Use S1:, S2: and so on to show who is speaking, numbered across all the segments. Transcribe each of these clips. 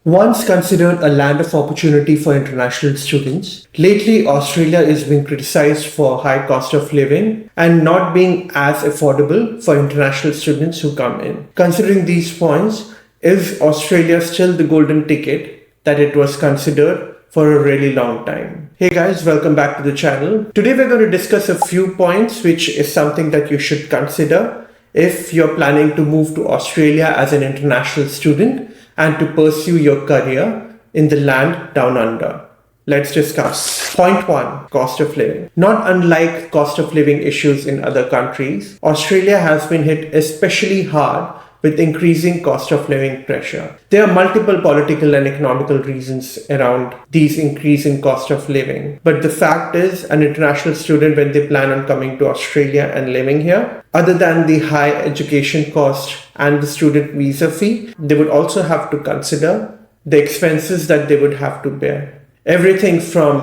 S1: Once considered a land of opportunity for international students, lately Australia is being criticized for high cost of living and not being as affordable for international students who come in. Considering these points, is Australia still the golden ticket that it was considered for a really long time? Hey guys, welcome back to the channel. Today we're going to discuss a few points which is something that you should consider if you're planning to move to Australia as an international student and to pursue your career in the land down under. Let's discuss. Point 1, cost of living. Not unlike cost of living issues in other countries, Australia has been hit especially hard with increasing cost of living pressure. There are multiple political and economical reasons around these increasing cost of living. But the fact is, an international student, when they plan on coming to Australia and living here, other than the high education cost and the student visa fee, they would also have to consider the expenses that they would have to bear. Everything from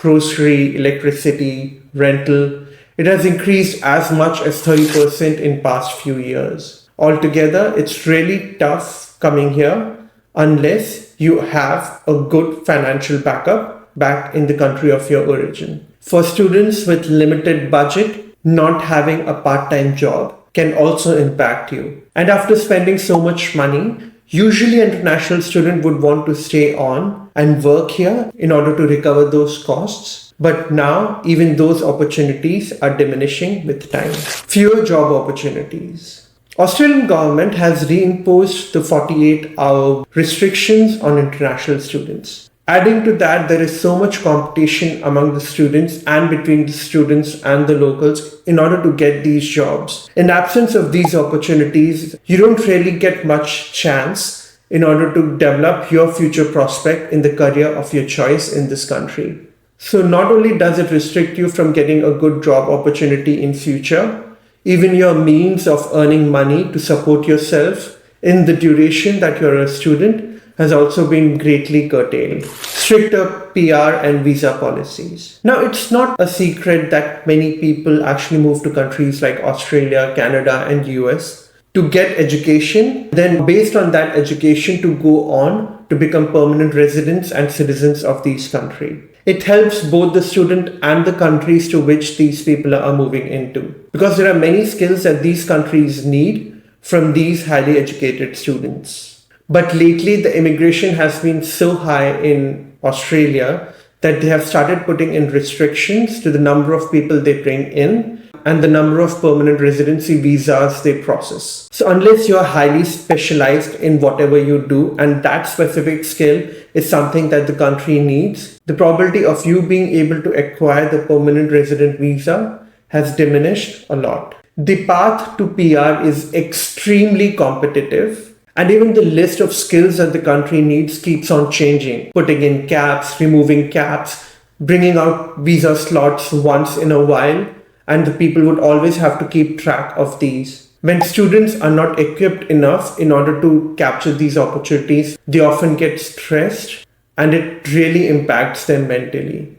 S1: grocery, electricity, rental, it has increased as much as 30% in past few years. Altogether, it's really tough coming here unless you have a good financial backup back in the country of your origin. For students with limited budget, not having a part-time job can also impact you. And after spending so much money, usually an international student would want to stay on and work here in order to recover those costs. But now, even those opportunities are diminishing with time. Fewer job opportunities. Australian government has reimposed the 48-hour restrictions on international students. Adding to that, there is so much competition among the students and between the students and the locals in order to get these jobs. In absence of these opportunities, you don't really get much chance in order to develop your future prospect in the career of your choice in this country. So not only does it restrict you from getting a good job opportunity in future, even your means of earning money to support yourself in the duration that you're a student has also been greatly curtailed. Stricter PR and visa policies. Now, it's not a secret that many people actually move to countries like Australia, Canada, and US to get education, then based on that education to go on to become permanent residents and citizens of these countries. It helps both the student and the countries to which these people are moving into, because there are many skills that these countries need from these highly educated students. But lately, the immigration has been so high in Australia that they have started putting in restrictions to the number of people they bring in and the number of permanent residency visas they process. So unless you're highly specialized in whatever you do and that specific skill is something that the country needs, the probability of you being able to acquire the permanent resident visa has diminished a lot. The path to PR is extremely competitive, and even the list of skills that the country needs keeps on changing, putting in caps, removing caps, bringing out visa slots once in a while, and the people would always have to keep track of these. When students are not equipped enough in order to capture these opportunities, they often get stressed and it really impacts them mentally.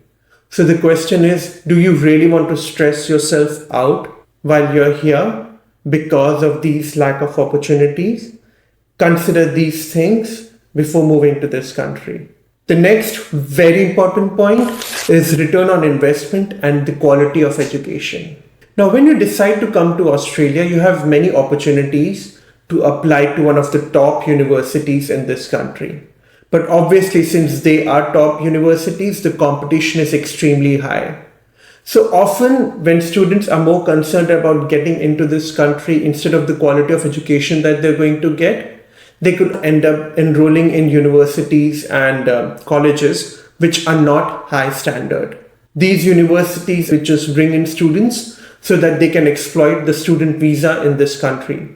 S1: So the question is, do you really want to stress yourself out while you're here because of these lack of opportunities? Consider these things before moving to this country. The next very important point is return on investment and the quality of education. Now, when you decide to come to Australia, you have many opportunities to apply to one of the top universities in this country. But obviously, since they are top universities, the competition is extremely high. So often, when students are more concerned about getting into this country instead of the quality of education that they're going to get, they could end up enrolling in universities and colleges which are not high standard. These universities which just bring in students so that they can exploit the student visa in this country.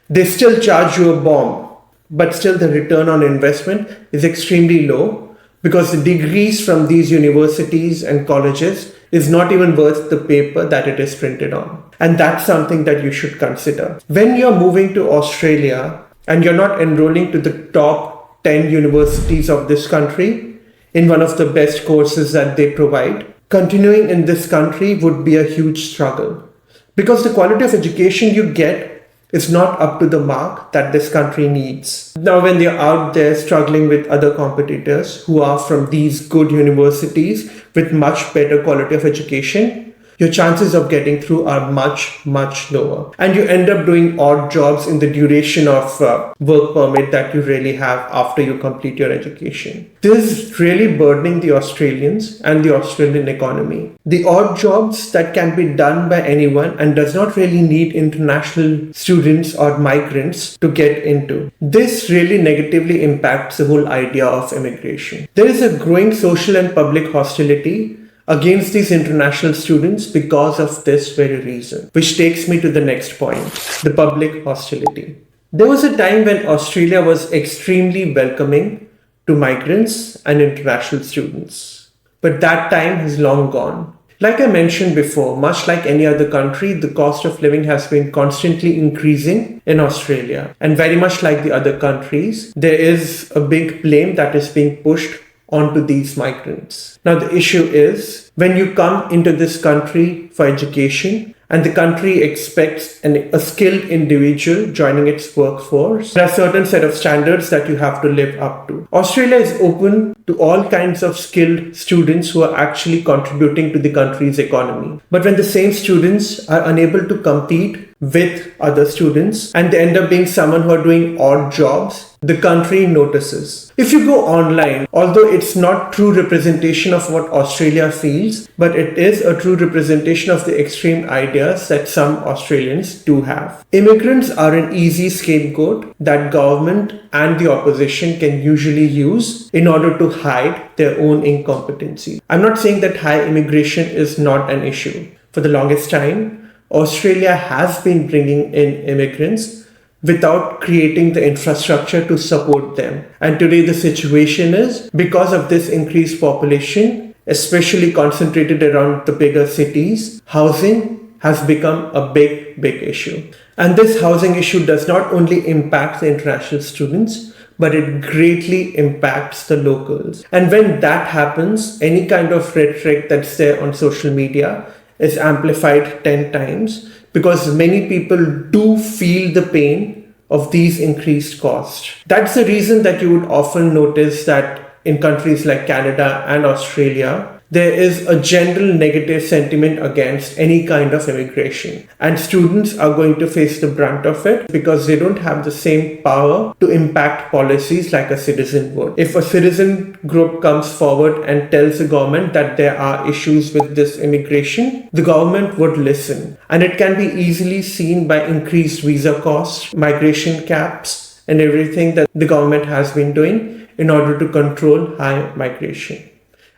S1: They still charge you a bomb, but still the return on investment is extremely low because the degrees from these universities and colleges is not even worth the paper that it is printed on. And that's something that you should consider. When you're moving to Australia, and you're not enrolling to the top 10 universities of this country in one of the best courses that they provide, continuing in this country would be a huge struggle. Because the quality of education you get is not up to the mark that this country needs. Now, when they're out there struggling with other competitors who are from these good universities with much better quality of education, your chances of getting through are much, much lower. And you end up doing odd jobs in the duration of work permit that you really have after you complete your education. This is really burdening the Australians and the Australian economy. The odd jobs that can be done by anyone and does not really need international students or migrants to get into. This really negatively impacts the whole idea of immigration. There is a growing social and public hostility against these international students because of this very reason, which takes me to the next point, the public hostility. There was a time when Australia was extremely welcoming to migrants and international students, but that time has long gone. Like I mentioned before, much like any other country, the cost of living has been constantly increasing in Australia. And very much like the other countries, there is a big blame that is being pushed onto these migrants. Now, the issue is when you come into this country for education and the country expects a skilled individual joining its workforce, there are certain set of standards that you have to live up to. Australia is open to all kinds of skilled students who are actually contributing to the country's economy. But when the same students are unable to compete with other students and they end up being someone who are doing odd jobs, the country notices. If you go online, although it's not true representation of what Australia feels, but it is a true representation of the extreme ideas that some Australians do have. Immigrants are an easy scapegoat that government and the opposition can usually use in order to hide their own incompetency. I'm not saying that high immigration is not an issue. For the longest time, Australia has been bringing in immigrants without creating the infrastructure to support them. And today the situation is, because of this increased population, especially concentrated around the bigger cities, housing has become a big issue. And this housing issue does not only impact the international students, but it greatly impacts the locals. And when that happens, any kind of rhetoric that's there on social media is amplified 10 times, because many people do feel the pain of these increased costs. That's the reason that you would often notice that in countries like Canada and Australia, there is a general negative sentiment against any kind of immigration. And students are going to face the brunt of it because they don't have the same power to impact policies like a citizen would. If a citizen group comes forward and tells the government that there are issues with this immigration, the government would listen. And it can be easily seen by increased visa costs, migration caps, and everything that the government has been doing in order to control high migration.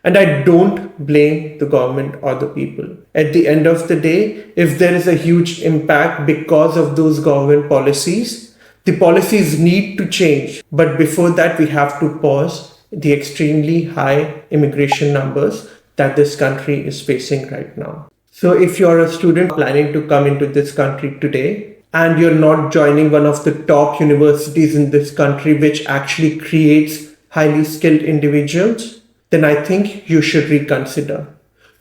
S1: And I don't blame the government or the people. At the end of the day, if there is a huge impact because of those government policies, the policies need to change. But before that, we have to pause the extremely high immigration numbers that this country is facing right now. So if you're a student planning to come into this country today, and you're not joining one of the top universities in this country, which actually creates highly skilled individuals, then I think you should reconsider.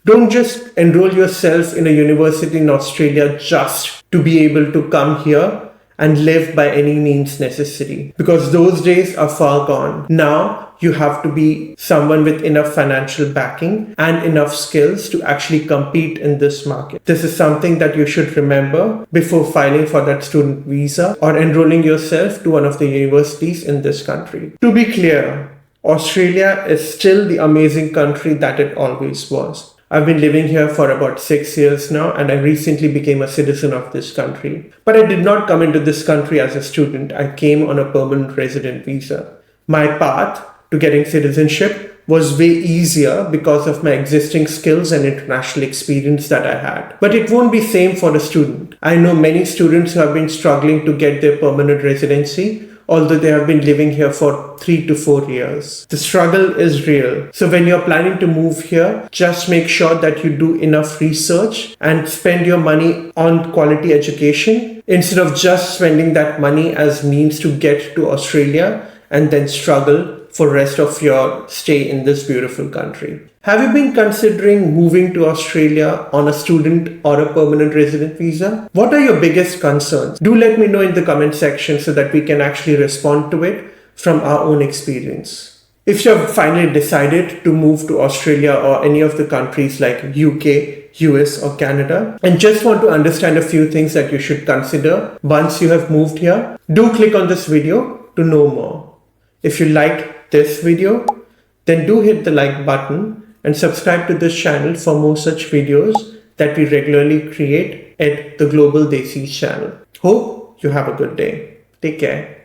S1: Don't just enroll yourself in a university in Australia just to be able to come here and live by any means necessary, because those days are far gone. Now you have to be someone with enough financial backing and enough skills to actually compete in this market. This is something that you should remember before filing for that student visa or enrolling yourself to one of the universities in this country. To be clear, Australia is still the amazing country that it always was. I've been living here for about 6 years now, and I recently became a citizen of this country. But I did not come into this country as a student. I came on a permanent resident visa. My path to getting citizenship was way easier because of my existing skills and international experience that I had. But it won't be same for a student. I know many students who have been struggling to get their permanent residency, although they have been living here for 3 to 4 years. The struggle is real. So when you're planning to move here, just make sure that you do enough research and spend your money on quality education instead of just spending that money as means to get to Australia and then struggle for rest of your stay in this beautiful country. Have you been considering moving to Australia on a student or a permanent resident visa? What are your biggest concerns? Do let me know in the comment section so that we can actually respond to it from our own experience. If you have finally decided to move to Australia or any of the countries like UK, US or Canada and just want to understand a few things that you should consider once you have moved here, do click on this video to know more. If you liked this video, then do hit the like button and subscribe to this channel for more such videos that we regularly create at the Global Desis channel. Hope you have a good day. Take care.